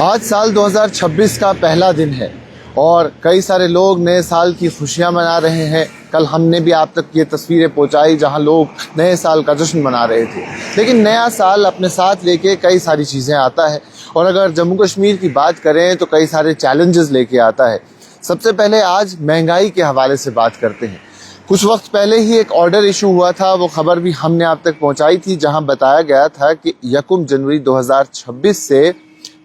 आज साल 2026 का पहला दिन है और कई सारे लोग नए साल की खुशियां मना रहे हैं। कल हमने भी आप तक ये तस्वीरें पहुंचाई जहां लोग नए साल का जश्न मना रहे थे। लेकिन नया साल अपने साथ लेके कई सारी चीज़ें आता है और अगर जम्मू कश्मीर की बात करें तो कई सारे चैलेंजेस लेके आता है। सबसे पहले आज महंगाई के हवाले से बात करते हैं। कुछ वक्त पहले ही एक ऑर्डर इशू हुआ था, वो खबर भी हमने आप तक पहुंचाई थी, जहां बताया गया था कि 1 जनवरी 2026 से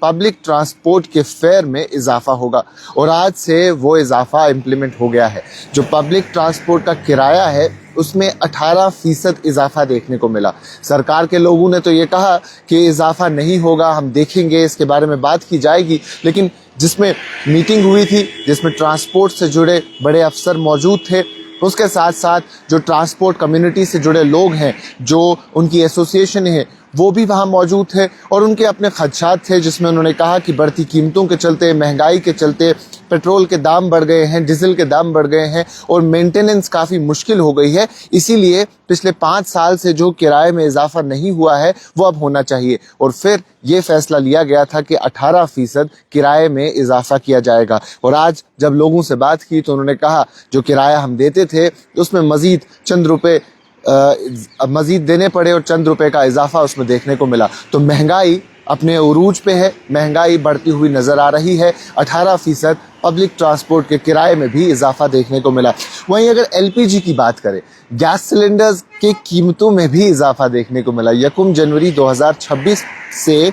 पब्लिक ट्रांसपोर्ट के फेयर में इजाफा होगा और आज से वो इजाफा इम्प्लीमेंट हो गया है। जो पब्लिक ट्रांसपोर्ट का किराया है उसमें 18% इजाफा देखने को मिला। सरकार के लोगों ने तो ये कहा कि इजाफा नहीं होगा, हम देखेंगे, इसके बारे में बात की जाएगी। लेकिन जिसमें मीटिंग हुई थी, जिसमें ट्रांसपोर्ट से जुड़े बड़े अफसर मौजूद थे, उसके साथ साथ जो ट्रांसपोर्ट कम्युनिटी से जुड़े लोग हैं, जो उनकी एसोसिएशन है, वो भी वहाँ मौजूद थे और उनके अपने खदशात थे, जिसमें उन्होंने कहा कि बढ़ती कीमतों के चलते, महंगाई के चलते पेट्रोल के दाम बढ़ गए हैं, डीजल के दाम बढ़ गए हैं और मेंटेनेंस काफ़ी मुश्किल हो गई है। इसीलिए पिछले 5 साल से जो किराए में इजाफा नहीं हुआ है वो अब होना चाहिए और फिर ये फैसला लिया गया था कि 18% किराए में इजाफा किया जाएगा। और आज जब लोगों से बात की तो उन्होंने कहा जो किराया हम देते थे उसमें मज़ीद चंद रुपए मज़ीद देने पड़े और चंद रुपए का इजाफा उसमें देखने को मिला। तो महंगाई अपने उरूज पे है, महंगाई बढ़ती हुई नज़र आ रही है। 18% पब्लिक ट्रांसपोर्ट के किराए में भी इजाफा देखने को मिला। वहीं अगर एलपीजी की बात करें, गैस सिलेंडर्स की कीमतों में भी इजाफा देखने को मिला। 1 जनवरी 2026 से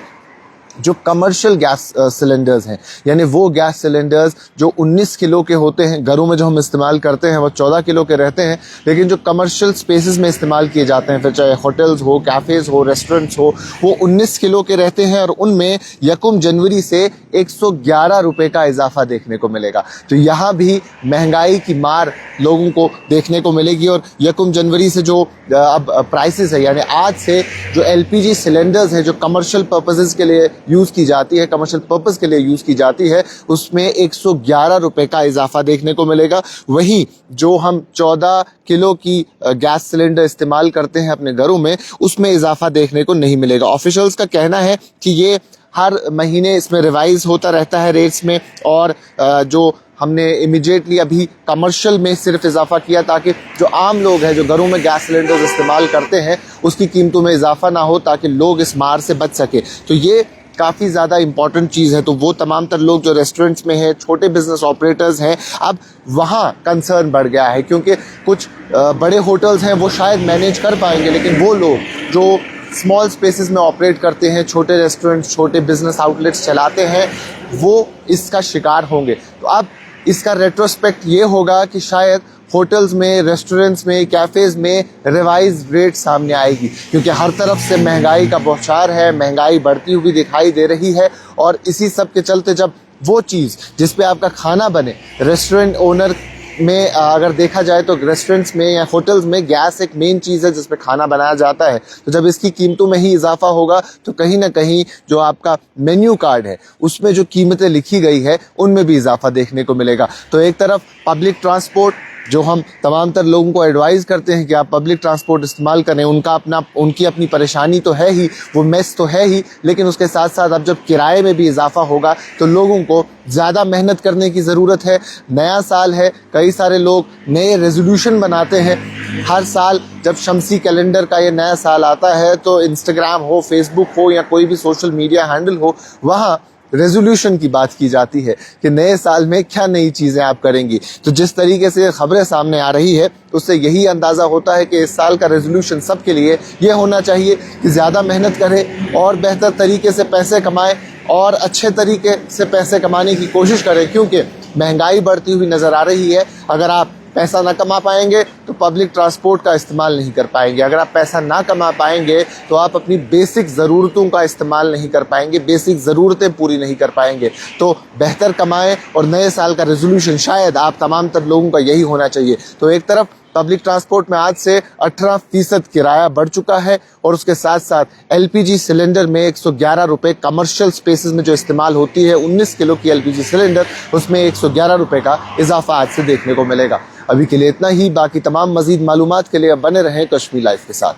जो कमर्शियल गैस सिलेंडर्स हैं, यानी वो गैस सिलेंडर्स जो 19 किलो के होते हैं, घरों में जो हम इस्तेमाल करते हैं वो 14 किलो के रहते हैं, लेकिन जो कमर्शियल स्पेसेस में इस्तेमाल किए जाते हैं, फिर चाहे होटल्स हो, कैफ़ेज़ हो, रेस्टोरेंट्स हो, वो 19 किलो के रहते हैं और उनमें 1 जनवरी से 111 रुपये का इजाफा देखने को मिलेगा। तो यहाँ भी महंगाई की मार लोगों को देखने को मिलेगी और 1 जनवरी से जो अब प्राइसेस है, यानी आज से जो एलपीजी सिलेंडर्स हैं जो कमर्शियल पर्पसेस के लिए यूज़ की जाती है, कमर्शियल पर्पस के लिए यूज़ की जाती है, उसमें 111 रुपये का इजाफा देखने को मिलेगा। वहीं जो हम 14 किलो की गैस सिलेंडर इस्तेमाल करते हैं अपने घरों में, उसमें इजाफा देखने को नहीं मिलेगा। ऑफिशियल्स का कहना है कि ये हर महीने इसमें रिवाइज होता रहता है रेट्स में और जो हमने इमीडिएटली अभी कमर्शियल में सिर्फ इजाफा किया ताकि जो आम लोग हैं जो घरों में गैस सिलेंडर्स इस्तेमाल करते हैं उसकी कीमतों में इजाफा ना हो, ताकि लोग इस मार से बच सके। तो ये काफ़ी ज़्यादा इंपॉर्टेंट चीज़ है। तो वो तमाम तर लोग जो रेस्टोरेंट्स में हैं, छोटे बिजनेस ऑपरेटर्स हैं, अब वहाँ कंसर्न बढ़ गया है, क्योंकि कुछ बड़े होटल्स हैं वो शायद मैनेज कर पाएंगे, लेकिन वो लोग जो स्मॉल स्पेसेस में ऑपरेट करते हैं, छोटे रेस्टोरेंट्स, छोटे बिजनेस आउटलेट्स चलाते हैं, वो इसका शिकार होंगे। तो अब इसका रेट्रोस्पेक्ट ये होगा कि शायद होटल्स में, रेस्टोरेंट्स में, कैफ़ेज़ में रिवाइज रेट सामने आएगी, क्योंकि हर तरफ से महंगाई का बौछार है, महंगाई बढ़ती हुई दिखाई दे रही है। और इसी सब के चलते जब वो चीज़ जिस पे आपका खाना बने, रेस्टोरेंट ओनर में अगर देखा जाए तो रेस्टोरेंट्स में या होटल्स में गैस एक मेन चीज़ है जिस पे खाना बनाया जाता है। तो जब इसकी कीमतों में ही इजाफा होगा तो कहीं ना कहीं जो आपका मेन्यू कार्ड है उसमें जो कीमतें लिखी गई है उनमें भी इजाफा देखने को मिलेगा। तो एक तरफ पब्लिक ट्रांसपोर्ट, जो हम तमाम तर लोगों को एडवाइस करते हैं कि आप पब्लिक ट्रांसपोर्ट इस्तेमाल करें, उनकी अपनी परेशानी तो है ही, वो मेस तो है ही, लेकिन उसके साथ साथ अब जब किराए में भी इजाफा होगा तो लोगों को ज़्यादा मेहनत करने की ज़रूरत है। नया साल है, कई सारे लोग नए रेजोल्यूशन बनाते हैं। हर साल जब शमसी कैलेंडर का ये नया साल आता है तो इंस्टाग्राम हो, फेसबुक हो या कोई भी सोशल मीडिया हैंडल हो, वहाँ रेजोल्यूशन की बात की जाती है कि नए साल में क्या नई चीज़ें आप करेंगी। तो जिस तरीके से खबरें सामने आ रही है उससे यही अंदाज़ा होता है कि इस साल का रेजोल्यूशन सबके लिए ये होना चाहिए कि ज़्यादा मेहनत करें और बेहतर तरीके से पैसे कमाएं और अच्छे तरीके से पैसे कमाने की कोशिश करें, क्योंकि महंगाई बढ़ती हुई नज़र आ रही है। अगर आप पैसा ना कमा पाएंगे तो पब्लिक ट्रांसपोर्ट का इस्तेमाल नहीं कर पाएंगे। अगर आप पैसा ना कमा पाएंगे तो आप अपनी बेसिक ज़रूरतों का इस्तेमाल नहीं कर पाएंगे, बेसिक ज़रूरतें पूरी नहीं कर पाएंगे। तो बेहतर कमाएं और नए साल का रेजोल्यूशन शायद आप तमाम तर लोगों का यही होना चाहिए। तो एक तरफ पब्लिक ट्रांसपोर्ट में आज से 18% किराया बढ़ चुका है और उसके साथ साथ एलपीजी सिलेंडर में 111 रुपये कमर्शियल स्पेसेस में जो इस्तेमाल होती है 19 किलो की एलपीजी सिलेंडर, उसमें 111 रुपये का इजाफा आज से देखने को मिलेगा। अभी के लिए इतना ही। बाकी तमाम मजीद मालूमात के लिए बने रहें कश्मीर लाइव के साथ।